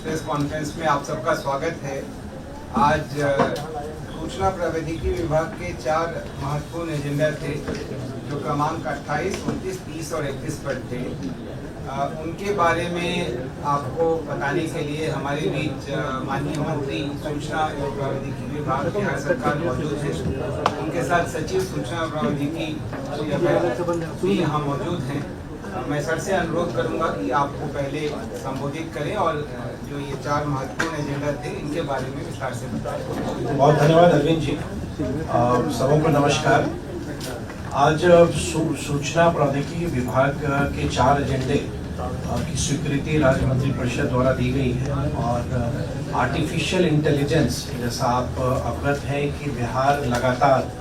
Press conference में आप सबका स्वागत है। आज सूचना प्रौद्योगिकी विभाग के 4 महत्वपूर्ण एजेंडा थे जो क्रमांक 28, 29, 30 और 31 पर थे। उनके बारे में आपको बताने के लिए हमारे बीच माननीय मंत्री सूचना एवं प्रौद्योगिकी विभाग बिहार सरकार मौजूद है। उनके साथ सचिव सूचना प्रौद्योगिकी भी यहाँ मौजूद हैं। मैं सर से अनुरोध करूंगा कि आपको पहले संबोधित करें और जो ये 4 महत्वपूर्ण एजेंडा थे इनके बारे में विस्तार से बताएं। बहुत धन्यवाद अरविंद जी। सबों को नमस्कार। आज सूचना प्रौद्योगिकी विभाग के 4 एजेंडे की स्वीकृति राज्य मंत्रिपरिषद द्वारा दी गई है और आर्टिफिशियल इंटेलिजेंस, जैसा आप अवगत हैं कि बिहार लगातार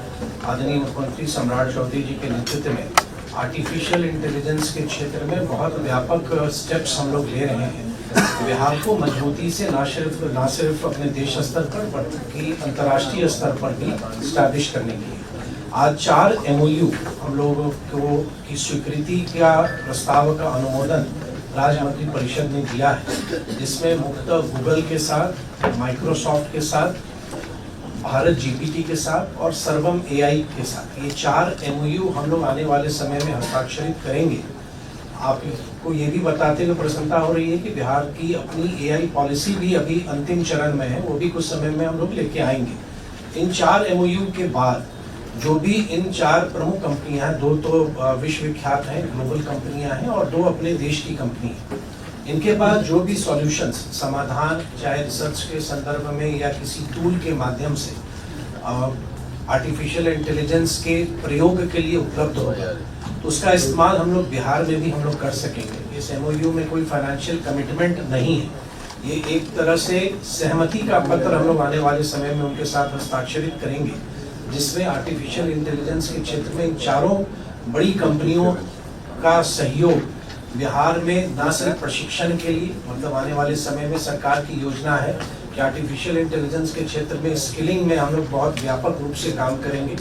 आदरणीय मुख्यमंत्री सम्राट चौधरी जी के नेतृत्व में आर्टिफिशियल इंटेलिजेंस के क्षेत्र में बहुत व्यापक स्टेप्स हम लोग ले रहे हैं। बिहार को मजबूती से न सिर्फ अपने देश स्तर पर बल्कि अंतर्राष्ट्रीय स्तर पर भी स्टैब्लिश करने की। आज 4 MOU हम लोगों को की स्वीकृति का प्रस्ताव का अनुमोदन राज्य मंत्री परिषद ने दिया है, जिसमें मुख्यतः गूगल के साथ, माइक्रोसॉफ्ट के साथ, भारत GPT के साथ और सर्वम AI के साथ ये 4 MOU हम लोग आने वाले समय में हस्ताक्षरित करेंगे। आपको ये भी बताते हुए प्रसन्नता हो रही है कि बिहार की अपनी AI पॉलिसी भी अभी अंतिम चरण में है, वो भी कुछ समय में हम लोग लेके आएंगे। इन 4 MOU के बाद जो भी इन 4 प्रमुख कंपनियां हैं, 2 तो विश्वविख्यात हैं, ग्लोबल कंपनियां हैं और 2 अपने देश की कंपनी है। इनके बाद जो भी सॉल्यूशंस, समाधान, चाहे रिसर्च के संदर्भ में या किसी टूल के माध्यम से आर्टिफिशियल इंटेलिजेंस के प्रयोग के लिए उपलब्ध होगा, तो उसका इस्तेमाल हम लोग बिहार में भी हम लोग कर सकेंगे। इस MOU में कोई फाइनेंशियल कमिटमेंट नहीं है, ये एक तरह से सहमति का पत्र हम लोग आने वाले समय में उनके साथ हस्ताक्षरित करेंगे, जिसमें आर्टिफिशियल इंटेलिजेंस के क्षेत्र में इन 4 बड़ी कंपनियों का सहयोग बिहार में न सिर्फ प्रशिक्षण के लिए, मतलब आने वाले समय में सरकार की योजना है कि आर्टिफिशियल इंटेलिजेंस के क्षेत्र में स्किलिंग में हम लोग बहुत व्यापक रूप से काम करेंगे।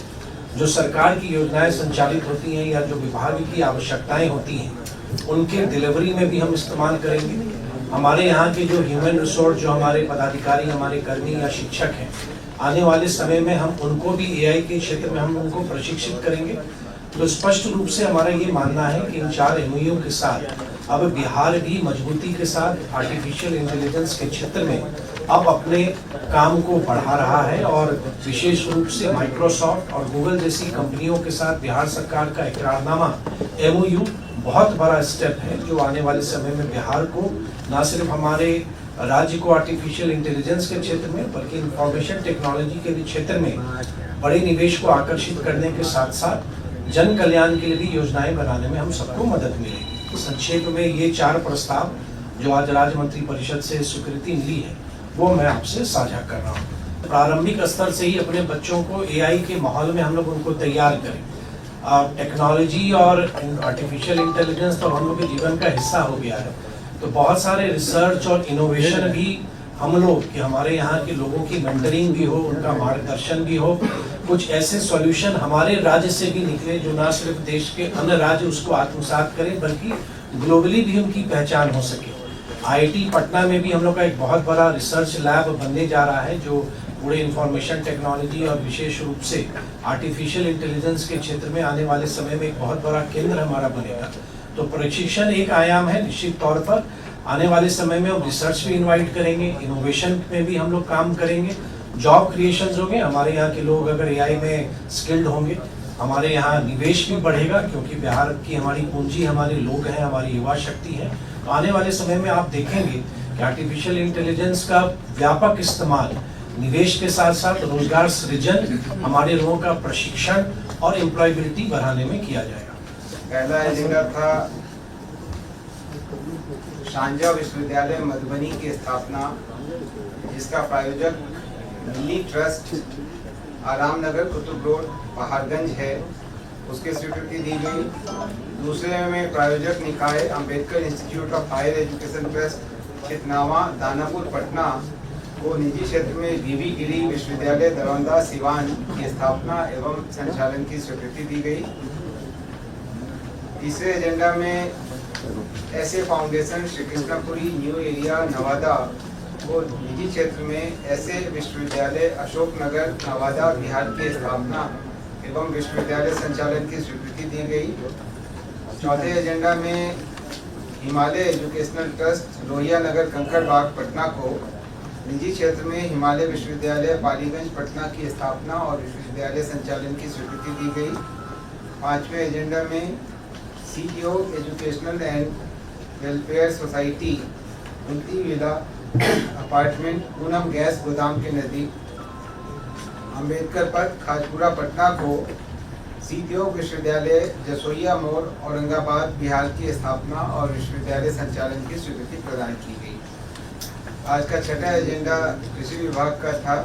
जो सरकार की योजनाएं संचालित होती हैं या जो विभाग की आवश्यकताएं होती हैं, उनके डिलीवरी में भी हम इस्तेमाल करेंगे। हमारे यहाँ के जो ह्यूमन रिसोर्स, जो हमारे पदाधिकारी, हमारे कर्मी या शिक्षक हैं, आने वाले समय में हम उनको भी AI के क्षेत्र में हम उनको प्रशिक्षित करेंगे। तो स्पष्ट रूप से हमारा ये मानना है कि इन 4 MOU के साथ अब बिहार भी मजबूती के साथ आर्टिफिशियल इंटेलिजेंस के क्षेत्र में अब अपने काम को बढ़ा रहा है और विशेष रूप से माइक्रोसॉफ्ट और गूगल जैसी कंपनियों के साथ बिहार सरकार का इकरारनामा MOU बहुत बड़ा स्टेप है, जो आने वाले समय में बिहार को न सिर्फ हमारे राज्य को आर्टिफिशियल इंटेलिजेंस के क्षेत्र में बल्कि इंफॉर्मेशन टेक्नोलॉजी के भी क्षेत्र में बड़े निवेश को आकर्षित करने के साथ साथ जन कल्याण के लिए भी योजनाएं बनाने में हम सबको मदद मिलेगी। तो संक्षेप में ये 4 प्रस्ताव जो आज राज्य मंत्री परिषद से स्वीकृति मिली है, वो मैं आपसे साझा कर रहा हूँ। प्रारंभिक स्तर से ही अपने बच्चों को AI के माहौल में हम लोग उनको तैयार करें। टेक्नोलॉजी और आर्टिफिशियल इंटेलिजेंस तो हम लोग के जीवन का हिस्सा हो गया है, तो बहुत सारे रिसर्च और इनोवेशन भी हम लोग कि हमारे यहाँ के लोगों की मेंटरिंग भी हो, उनका मार्गदर्शन भी हो, कुछ ऐसे सॉल्यूशन हमारे राज्य से भी निकले जो ना सिर्फ देश के अन्य राज्य उसको आत्मसात करें बल्कि ग्लोबली भी उनकी पहचान हो सके। IIT पटना में भी हम लोग का एक बहुत बड़ा रिसर्च लैब बनने जा रहा है, जो पूरे इंफॉर्मेशन टेक्नोलॉजी और विशेष रूप से आर्टिफिशियल इंटेलिजेंस के क्षेत्र में आने वाले समय में एक बहुत बड़ा केंद्र हमारा बनेगा। तो प्रशिक्षण एक आयाम है। निश्चित तौर पर आने वाले समय में हम रिसर्च भी इनवाइट करेंगे, इनोवेशन में भी हम लोग काम करेंगे, जॉब क्रिएशंस होंगे। हमारे यहाँ के लोग अगर AI में स्किल्ड होंगे, हमारे यहाँ निवेश भी बढ़ेगा, क्योंकि बिहार की हमारी पूंजी हमारे लोग हैं, हमारी युवा शक्ति है। तो आने वाले समय में आप देखेंगे कि आर्टिफिशियल इंटेलिजेंस का व्यापक इस्तेमाल निवेश के साथ साथ रोजगार सृजन, हमारे लोगों का प्रशिक्षण और एम्प्लॉयबिलिटी बढ़ाने में किया जाएगा। पहला एजेंडा था शांजा विश्वविद्यालय मधुबनी की स्थापना, जिसका प्रायोजक दिल्ली ट्रस्ट आराम नगर कुतुब रोड पहाड़गंज है, उसके स्वीकृति दी गई। दूसरे में प्रायोजक निकाय Ambedkar institute of higher education trust चितनावा दानापुर पटना को निजी क्षेत्र में बीबी गिरी विश्वविद्यालय दरौंदा सिवान की स्थापना एवं संचालन की स्वीकृति दी गई। तीसरे एजेंडा में ऐसे foundation Shri Krishnapuri new area Nawada को निजी क्षेत्र में ऐसे विश्वविद्यालय अशोकनगर नवादा बिहार की स्थापना एवं विश्वविद्यालय संचालन की स्वीकृति दी गई। चौथे एजेंडा में हिमालय एजुकेशनल ट्रस्ट लोहिया नगर कंकड़बाग पटना को निजी क्षेत्र में हिमालय विश्वविद्यालय पालीगंज पटना की स्थापना और विश्वविद्यालय संचालन की स्वीकृति दी गई। पांचवें एजेंडा में CEO educational and welfare society उल्टी विला अपार्टमेंट पूनम गैस गोदाम के नजदीक अम्बेडकर पथ खाजपुरा पटना को सीईओ विश्वविद्यालय जसोइया मोड़ औरंगाबाद बिहार की स्थापना और विश्वविद्यालय संचालन की स्वीकृति प्रदान की गई। आज का छठा एजेंडा कृषि विभाग का था,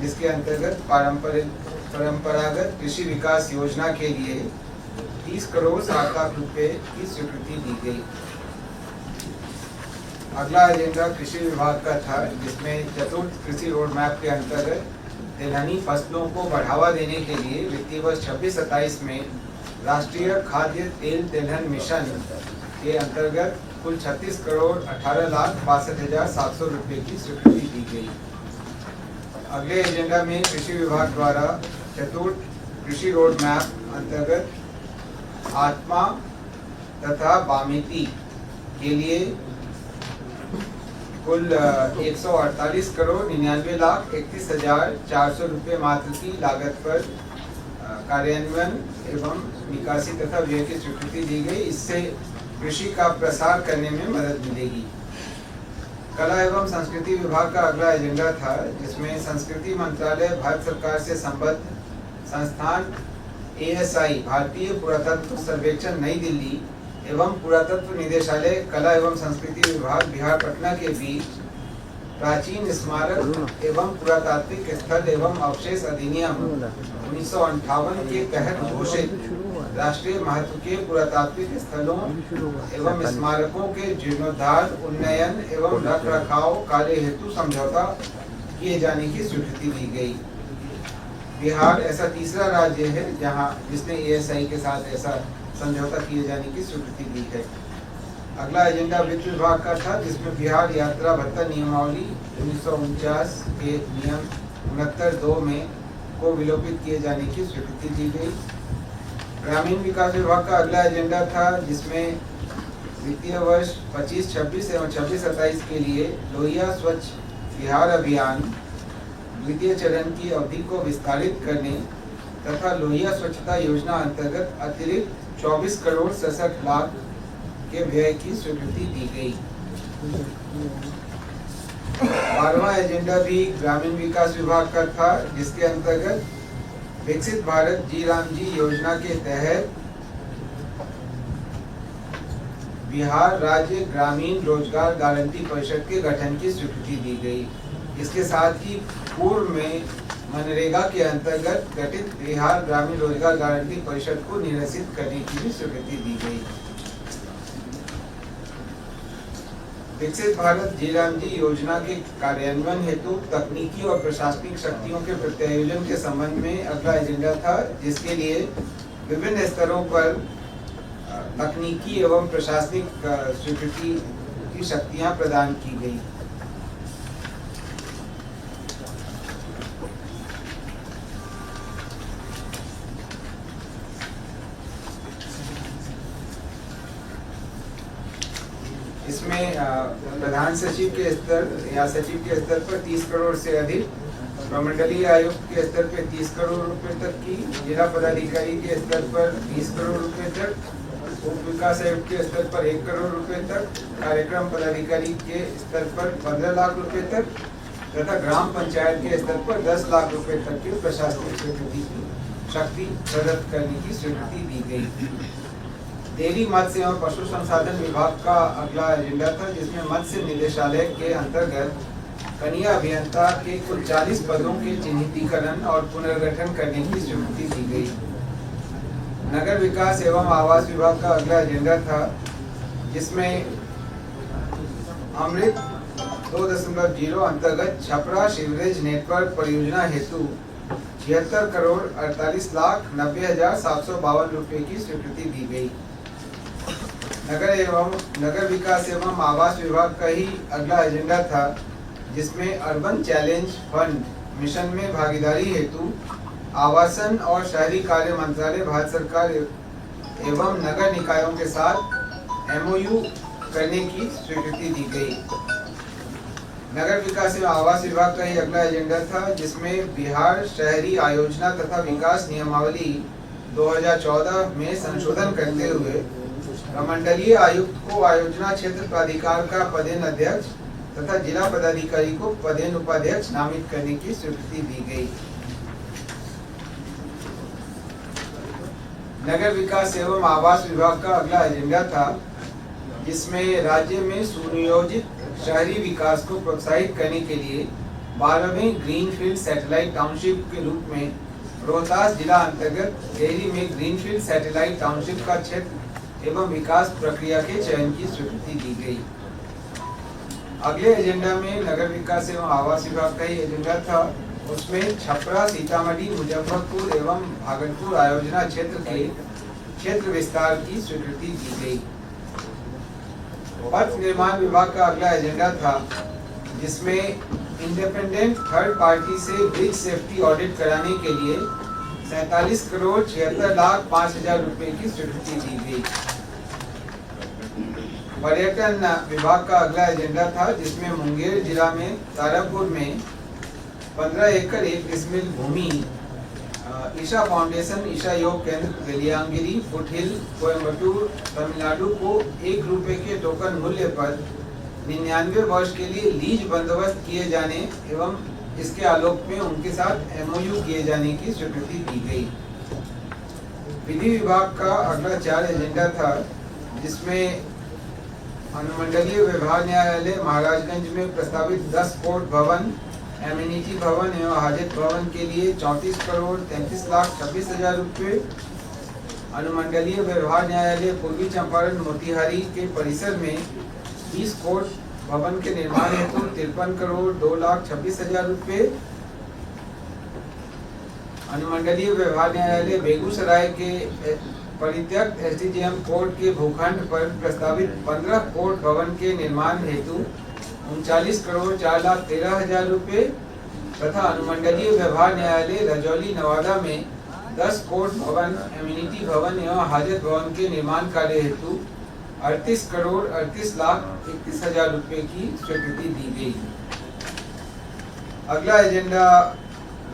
जिसके अंतर्गत परंपरागत कृषि विकास योजना के लिए 30 करोड़ 7 लाख रुपए की स्वीकृति दी गई। अगला एजेंडा कृषि विभाग का था, जिसमें चतुर्थ कृषि रोड मैप के अंतर्गत तिलहनी फसलों को बढ़ावा देने के लिए वित्तीय वर्ष 26-27 में राष्ट्रीय खाद्य तेल तिलहन मिशन के अंतर्गत कुल 36 करोड़ 18,62,700 रुपए की स्वीकृति दी गई। अगले एजेंडा में कृषि विभाग द्वारा चतुर्थ कृषि रोड मैप अंतर्गत आत्मा तथा बामेती के लिए कुल 148 करोड़ 99,31,400 रुपए मात्र की लागत पर कार्यान्वयन एवं निकासी तथा व्यय की स्वीकृति दी गई। इससे कृषि का प्रसार करने में मदद मिलेगी। कला एवं संस्कृति विभाग का अगला एजेंडा था, जिसमें संस्कृति मंत्रालय भारत सरकार से संबद्ध संस्थान ASI भारतीय पुरातत्व सर्वेक्षण नई दिल्ली एवं पुरातत्व निदेशालय कला एवं संस्कृति विभाग बिहार पटना के बीच प्राचीन स्मारक एवं पुरातात्विक स्थल एवं अवशेष अधिनियम 1958 के तहत घोषित राष्ट्रीय महत्व के पुरातात्विक स्थलों एवं स्मारकों के जीर्णोद्धार, उन्नयन एवं रख रखाव कार्य हेतु समझौता किए जाने की स्वीकृति दी गई। बिहार ऐसा तीसरा राज्य है जिसने ASI के साथ ऐसा समझौता किए जाने की स्वीकृति दी है। अगला एजेंडा वित्त विभाग का था, जिसमें बिहार यात्रा भत्ता नियमावली 1949 के नियम 69(2) में को विलोपित किए जाने की स्वीकृति दी गई। ग्रामीण विकास विभाग का अगला एजेंडा था, जिसमें वित्तीय वर्ष 25-26 एवं 26-27 के लिए लोहिया स्वच्छ बिहार अभियान द्वितीय चरण की अवधि को विस्तारित करने तथा लोहिया स्वच्छता योजना अंतर्गत अतिरिक्त 24 करोड़ 67 लाख के व्यय की स्वीकृति दी गई। 12वां एजेंडा भी ग्रामीण विकास विभाग का था, जिसके अंतर्गत विकसित भारत जी राम जी योजना के तहत बिहार राज्य ग्रामीण रोजगार गारंटी परिषद के गठन की स्वीकृति दी गई। इसके साथ ही पूर्व में मनरेगा के अंतर्गत गठित बिहार ग्रामीण रोजगार गारंटी परिषद को निरसित करने की भी स्वीकृति दी गई। विकसित भारत जी राम जी योजना के कार्यान्वयन हेतु तकनीकी और प्रशासनिक शक्तियों के प्रत्यायोजन के संबंध में अगला एजेंडा था, जिसके लिए विभिन्न स्तरों पर तकनीकी एवं प्रशासनिक स्वीकृति की शक्तियां प्रदान की गई। इसमें प्रधान सचिव के स्तर या सचिव के स्तर पर 30 करोड़ से अधिक, प्रमंडलीय आयुक्त के स्तर पर 30 करोड़ रुपए तक की, जिला पदाधिकारी के स्तर पर 20 करोड़ रुपए तक, उप विकास आयुक्त के स्तर पर 1 करोड़ रुपए तक, कार्यक्रम पदाधिकारी के स्तर पर 15 लाख रुपए तक तथा ग्राम पंचायत के स्तर पर 10 लाख रुपए तक की प्रशासनिक स्वीकृति की शक्ति प्रदत्त करने की स्वीकृति दी गई। डेयरी मत्स्य एवं पशु संसाधन विभाग का अगला एजेंडा था, जिसमें मत्स्य निदेशालय के अंतर्गत कनीय अभियंता के कुल 40 पदों के चिन्हितीकरण और पुनर्गठन करने की स्वीकृति दी गई। नगर विकास एवं आवास विभाग का अगला एजेंडा था, जिसमें अमृत 2.0 अंतर्गत छपरा सीवरेज नेटवर्क परियोजना हेतु 76 करोड़ 48,90,752 रुपए की स्वीकृति दी गई। नगर विकास एवं आवास विभाग का ही अगला एजेंडा था, जिसमें अर्बन चैलेंज फंड मिशन में भागीदारी हेतु आवासन और शहरी कार्य मंत्रालय भारत सरकार एवं नगर निकायों के साथ एमओयू करने की स्वीकृति दी गई। नगर विकास एवं आवास विभाग का ही अगला एजेंडा था, जिसमें बिहार शहरी आयोजना तथा विकास नियमावली 2014 में संशोधन करते हुए प्रमंडलीय आयुक्त को आयोजना क्षेत्र प्राधिकार का पदेन अध्यक्ष तथा जिला पदाधिकारी को पदेन उपाध्यक्ष नामित करने की स्वीकृति दी गई। नगर विकास एवं आवास विभाग का अगला एजेंडा था, जिसमें राज्य में सुनियोजित शहरी विकास को प्रोत्साहित करने के लिए 12वें ग्रीनफील्ड सैटेलाइट टाउनशिप के रूप में रोहतास जिला अंतर्गत डेहरी में ग्रीनफील्ड सैटेलाइट टाउनशिप का क्षेत्र एवं विकास प्रक्रिया के चयन की स्वीकृति दी गई। अगले एजेंडा में नगर विकास एवं आवास विभाग का ही एजेंडा था, उसमें छपरा, सीतामढ़ी, मुजफ्फरपुर एवं भागलपुर आयोजना क्षेत्र के क्षेत्र विस्तार की स्वीकृति दी गई। पथ निर्माण विभाग का अगला एजेंडा था, जिसमें इंडिपेंडेंट थर्ड पार्टी से ब्रिज सेफ्टी ऑडिट कराने के लिए 47,76,05,000 रुपए की स्वीकृति दी गई। पर्यटन विभाग का अगला एजेंडा था, जिसमें मुंगेर जिला में तारापुर में 15 एकड़ 1 डिसमिल भूमि ईशा फाउंडेशन ईशा योग केंद्र वेलियांगिरी फुटहिल कोयम्बटूर तमिलनाडु को 1 रुपए के टोकन मूल्य पर 99 वर्ष के लिए लीज बंदोबस्त किए जाने एवं इसके आलोक में उनके साथ एमओयू किए जाने की स्वीकृति दी गई। विधि विभाग का अगला 4 एजेंडा था, जिसमें अनुमंडलीय व्यवहार न्यायालय महाराजगंज में प्रस्तावित 10 कोर्ट भवन, एमिनिटी भवन एवं हाजत भवन के लिए 34,33,26,000 रुपये, अनुमंडलीय व्यवहार न्यायालय पूर्वी चंपारण मोतिहारी के परिसर में 20 कोर्ट भवन के निर्माण हेतु 53,02,26,000 रुपये, अनुमंडलीय व्यवहार न्यायालय बेगूसराय के परित्यक्त एसडीजेएम कोर्ट के भूखंड पर प्रस्तावित 15 कोर्ट भवन के निर्माण हेतु 39,04,13,000 रुपये तथा अनुमंडलीय व्यवहार न्यायालय रजौली नवादा में 10 कोर्ट भवन, एमिनिटी भवन एवं हाजत भवन के निर्माण कार्य हेतु 38,38,31,000 रुपये की स्वीकृति दी गई। अगला एजेंडा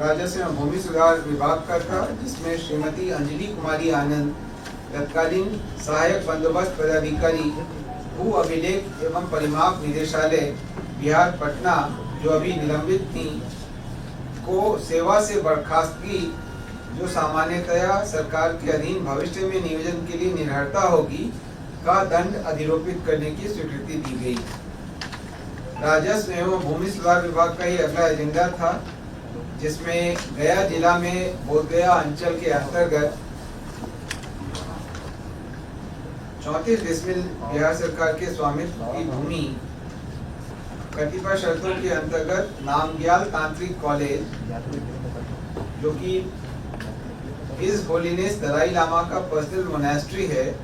राजस्व एवं भूमि सुधार विभाग का था, जिसमें श्रीमती अंजलि कुमारी आनंद तत्कालीन सहायक बंदोबस्त पदाधिकारी भू अभिलेख एवं परिमाप निदेशालय बिहार पटना, जो अभी निलंबित थी, को सेवा से बर्खास्तगी जो सामान्यतया सरकार के अधीन भविष्य में नियोजन के लिए निर्भरता होगी का दंड अधिरोपित करने की स्वीकृति दी गई। राजस्व एवं भूमि सुधार विभाग का ही अगला एजेंडा था, जिसमें गया जिला में बोधगया अंचल के अंतर्गत 34 डिसमिल बिहार सरकार के स्वामित्व की भूमि कतिपय शर्तों के अंतर्गत नामग्याल तांत्रिक कॉलेज, जो कि हिज होलीनेस दलाई लामा का पर्सनल मोनेस्ट्री है,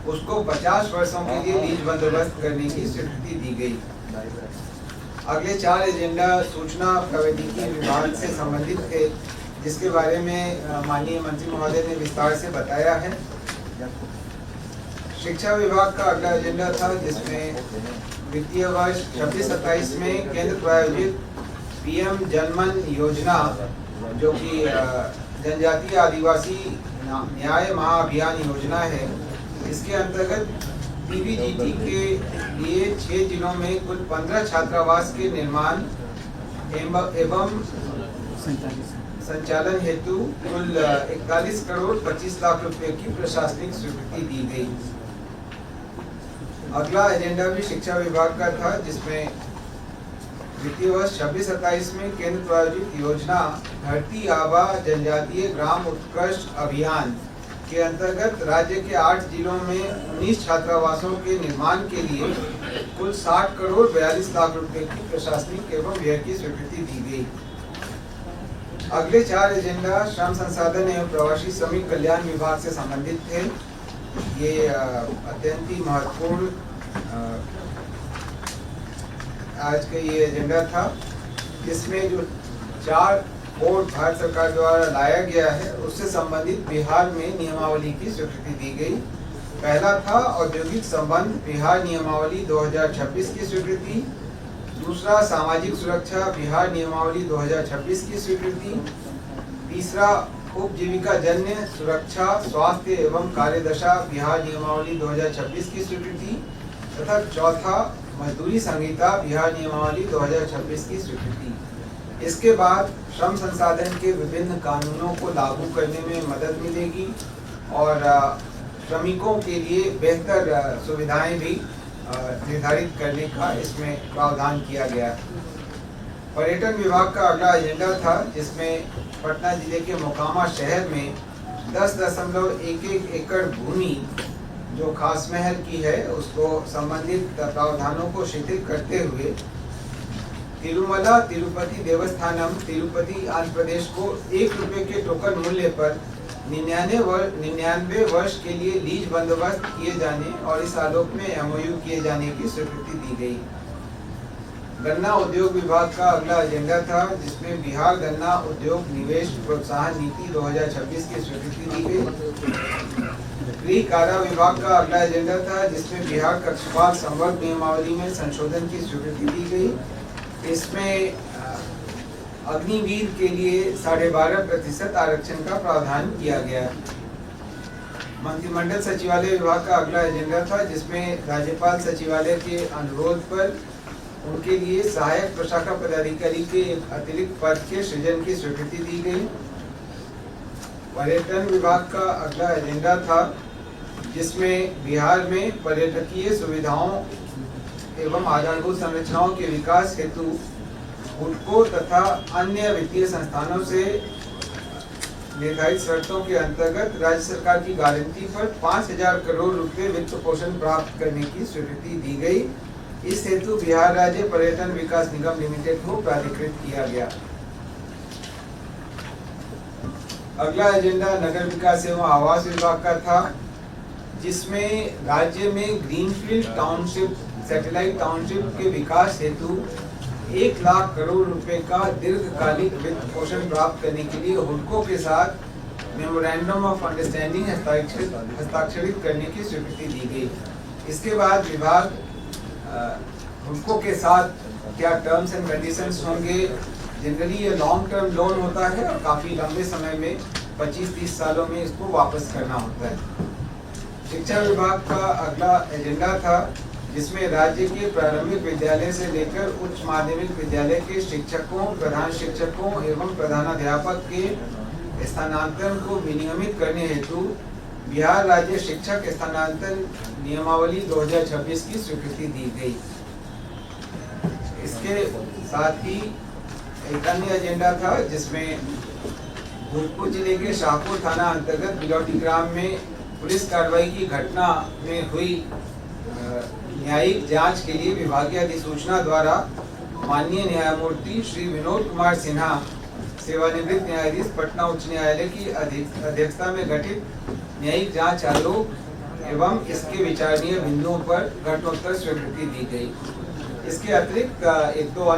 उसको 50 वर्षों के लिए लीज बंदोबस्त करने की स्वीकृति दी गई। अगले 4 एजेंडा सूचना प्रौद्योगिकी विभाग से संबंधित थे, जिसके बारे में माननीय मंत्री महोदय ने विस्तार से बताया है। शिक्षा विभाग का अगला एजेंडा था, जिसमें वित्तीय वर्ष 26-27 में केंद्र प्रायोजित पीएम जनमन योजना, जो कि जनजातीय आदिवासी न्याय महाअभियान योजना है, इसके अंतर्गत पीबीजीटी के लिए 6 जिलों में कुल 15 छात्रावास के निर्माण एवं संचालन हेतु कुल 41,25,00,000 रुपए की प्रशासनिक स्वीकृति दी गई। अगला एजेंडा भी शिक्षा विभाग का था, जिसमें वित्तीय वर्ष 26-27 में केंद्र प्रायोजित योजना धरती आबा जनजातीय ग्राम उत्कृष्ट अभियान के अंतर्गत राज्य के 8 जिलों में 19 छात्रावासों के निर्माण के लिए कुल 60,42,00,000 रुपए की प्रशासनिक एवं व्यय की स्वीकृति दी गई। अगले 4 एजेंडा श्रम संसाधन एवं प्रवासी श्रमिक कल्याण विभाग से संबंधित थे। ये अत्यंत ही महत्वपूर्ण आज का ये एजेंडा था, जिसमें जो 4 कोड भारत सरकार द्वारा लाया गया है उससे संबंधित बिहार में नियमावली की स्वीकृति दी गई। पहला था औद्योगिक संबंध बिहार नियमावली 2026 की स्वीकृति। दूसरा सामाजिक सुरक्षा बिहार नियमावली 2026 की स्वीकृति। तीसरा उपजीविका जन्य सुरक्षा स्वास्थ्य एवं कार्यदशा बिहार नियमावली 2026 की स्वीकृति तथा चौथा मजदूरी संहिता बिहार नियमावली 2026 की स्वीकृति। इसके बाद श्रम संसाधन के विभिन्न कानूनों को लागू करने में मदद मिलेगी और श्रमिकों के लिए बेहतर सुविधाएं भी निर्धारित करने का इसमें प्रावधान किया गया। पर्यटन विभाग का अगला एजेंडा था, जिसमें पटना जिले के मोकामा शहर में 10.11 एकड़ भूमि जो खास महल की है उसको संबंधित प्रावधानों को शिथिल करते हुए तिरुमला तिरुपति देवस्थानम तिरुपति आंध्र प्रदेश को 1 रुपये के टोकन मूल्य पर 99 वर्ष के लिए लीज बंदोबस्त किए जाने और इस आलोक में एमओयू किए जाने की स्वीकृति दी गई। गन्ना उद्योग विभाग का अगला एजेंडा था, जिसमें बिहार गन्ना उद्योग निवेश प्रोत्साहन नीति 2026 की स्वीकृति दी गई। गृह कारा विभाग का अगला एजेंडा था, जिसमें बिहार कक्षपाल संवर्ग नियमावली में संशोधन की स्वीकृति दी गई। इसमें अग्निवीर के लिए 12.5% आरक्षण का प्रावधान किया गया। मंत्रिमंडल सचिवालय विभाग का अगला एजेंडा था, जिसमें राज्यपाल सचिवालय के अनुरोध पर उनके लिए सहायक प्रशाखा पदाधिकारी के अतिरिक्त पद के सृजन की स्वीकृति दी गई। पर्यटन विभाग का अगला एजेंडा था, जिसमें बिहार में पर्यटकीय सुविधाओं एवं आधारभूत संरचनाओं के विकास हेतु हुडको तथा अन्य वित्तीय संस्थानों से निर्धारित शर्तों के अंतर्गत राज्य सरकार की गारंटी पर 5,000 करोड़ रुपए वित्त पोषण प्राप्त करने की स्वीकृति दी गई। इस हेतु बिहार राज्य पर्यटन विकास निगम लिमिटेड को प्राधिकृत किया गया। अगला एजेंडा नगर विकास एवं आवास विभाग का था, जिसमें राज्य में ग्रीनफील्ड टाउनशिप सैटेलाइट टाउनशिप के विकास हेतु 1 लाख करोड़ रुपए का दीर्घकालिक वित्त पोषण प्राप्त करने के लिए हुडको के साथ मेमोरेंडम ऑफ अंडरस्टैंडिंग हस्ताक्षरित करने की स्वीकृति दी गई। इसके बाद विभाग हुडको के साथ क्या टर्म्स एंड कंडीशंस होंगे। जनरली ये लॉन्ग टर्म लोन होता है और काफ़ी लंबे समय में 25-30 सालों में इसको वापस करना होता है। शिक्षा विभाग का अगला एजेंडा था, जिसमें राज्य के प्रारंभिक विद्यालय से लेकर उच्च माध्यमिक विद्यालय के शिक्षकों, प्रधान शिक्षकों एवं प्रधानाध्यापक के स्थानांतरण को विनियमित करने हेतु बिहार राज्य शिक्षक स्थानांतरण नियमावली 2026 की स्वीकृति दी गई। इसके साथ ही एक अन्य एजेंडा था, जिसमें भोजपुर जिले के शाहपुर थाना अंतर्गत बिलौटी ग्राम में पुलिस कार्रवाई की घटना में हुई न्यायिक जांच के लिए विभागीय अधिसूचना द्वारा माननीय न्यायमूर्ति श्री विनोद कुमार सिन्हा सेवानिवृत्त न्यायाधीश पटना उच्च न्यायालय की अध्यक्षता में गठित न्यायिक जांच आयोग एवं इसके विचारणीय बिंदुओं पर घटनोत्तर स्वीकृति दी गई। इसके अतिरिक्त 1-2